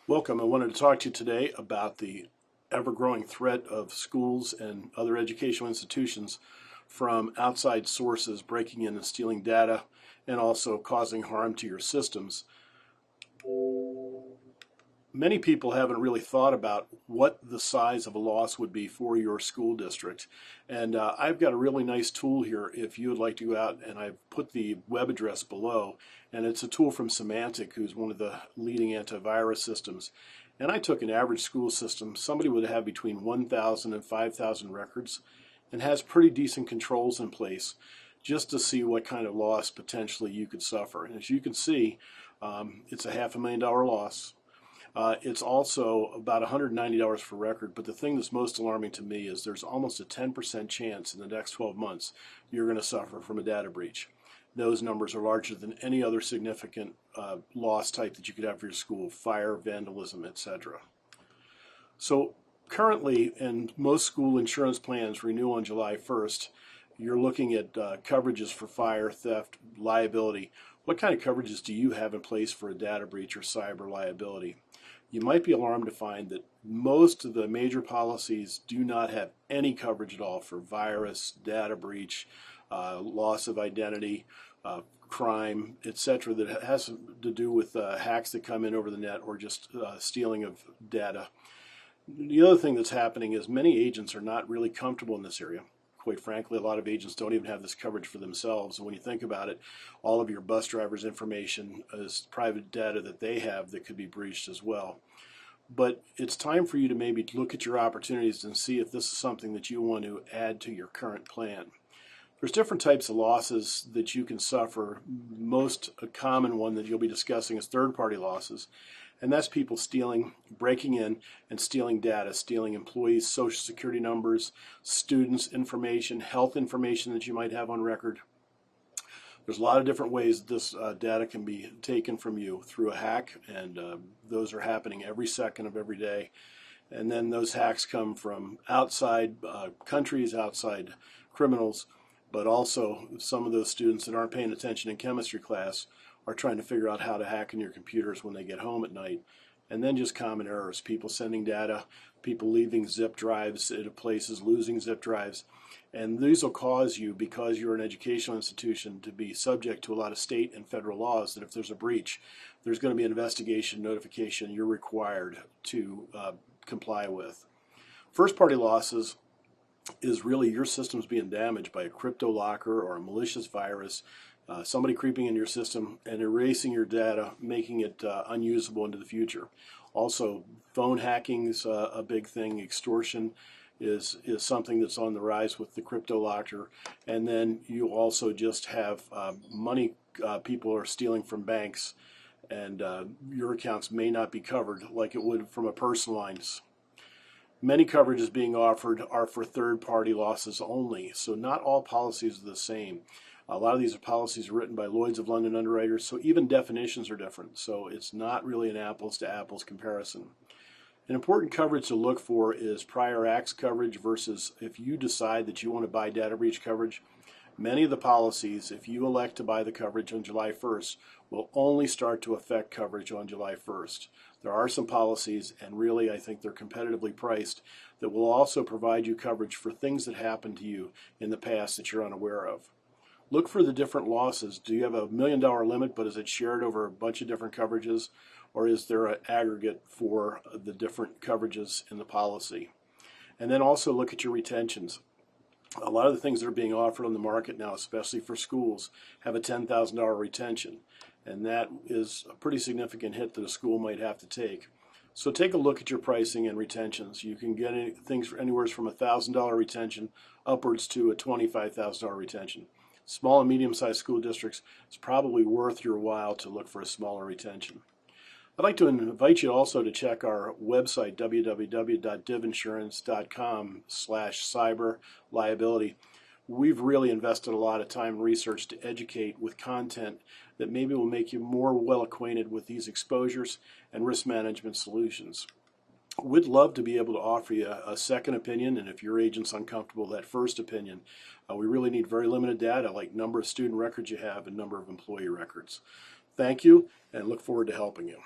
Welcome. I wanted to talk to you today about the ever-growing threat of schools and other educational institutions from outside sources breaking in and stealing data and also causing harm to your systems. Many people haven't really thought about what the size of a loss would be for your school district. And I've got a really nice tool here if you would like to go out, and I've put the web address below. And it's a tool from Symantec, who's one of the leading antivirus systems. And I took an average school system. Somebody would have between 1,000 and 5,000 records and has pretty decent controls in place just to see what kind of loss potentially you could suffer. And as you can see, it's a $500,000 loss. It's also about $190 per record, but the thing that's most alarming to me is there's almost a 10% chance in the next 12 months you're going to suffer from a data breach. Those numbers are larger than any other significant loss type that you could have for your school: fire, vandalism, etc. So currently, and most school insurance plans renew on July 1st, you're looking at coverages for fire, theft, liability. What kind of coverages do you have in place for a data breach or cyber liability? You might be alarmed to find that most of the major policies do not have any coverage at all for virus, data breach, loss of identity, crime, etc. that has to do with hacks that come in over the net or just stealing of data. The other thing that's happening is many agents are not really comfortable in this area. Quite frankly, a lot of agents don't even have this coverage for themselves. And when you think about it, all of your bus drivers' information is private data that they have that could be breached as well. But it's time for you to maybe look at your opportunities and see if this is something that you want to add to your current plan. There's different types of losses that you can suffer. Most common one that you'll be discussing is third-party losses. And that's people stealing, breaking in and stealing data, stealing employees' social security numbers, students' information, health information that you might have on record. There's a lot of different ways this data can be taken from you through a hack, and those are happening every second of every day. And then those hacks come from outside countries, outside criminals, but also some of those students that aren't paying attention in chemistry class are trying to figure out how to hack in your computers when they get home at night. And then just common errors, people sending data, people leaving zip drives at places, losing zip drives. And these will cause you, because you're an educational institution, to be subject to a lot of state and federal laws that if there's a breach, there's going to be an investigation notification you're required to comply with. First-party losses is really your system's being damaged by a crypto locker or a malicious virus, somebody creeping into your system and erasing your data, making it unusable into the future. Also, phone hacking is a big thing. Extortion is something that's on the rise with the crypto locker. And then you also just have money people are stealing from banks, and your accounts may not be covered like it would from a personal lines. Many coverages being offered are for third-party losses only, so not all policies are the same. A lot of these policies are written by Lloyd's of London underwriters, so even definitions are different, so it's not really an apples-to-apples comparison. An important coverage to look for is prior acts coverage versus if you decide that you want to buy data breach coverage. Many of the policies, if you elect to buy the coverage on July 1st, will only start to affect coverage on July 1st. There are some policies, and really I think they're competitively priced, that will also provide you coverage for things that happened to you in the past that you're unaware of. Look for the different losses. Do you have a $1 million limit, but is it shared over a bunch of different coverages, or is there an aggregate for the different coverages in the policy? And then also look at your retentions. A lot of the things that are being offered on the market now, especially for schools, have a $10,000 retention, and that is a pretty significant hit that a school might have to take. So take a look at your pricing and retentions. You can get things for anywhere from a $1,000 retention upwards to a $25,000 retention. Small and medium-sized school districts, it's probably worth your while to look for a smaller retention. I'd like to invite you also to check our website, www.divinsurance.com/cyber liability. We've really invested a lot of time and research to educate with content that maybe will make you more well acquainted with these exposures and risk management solutions. We'd love to be able to offer you a second opinion, and if your agent's uncomfortable with that first opinion, we really need very limited data like number of student records you have and number of employee records. Thank you, and look forward to helping you.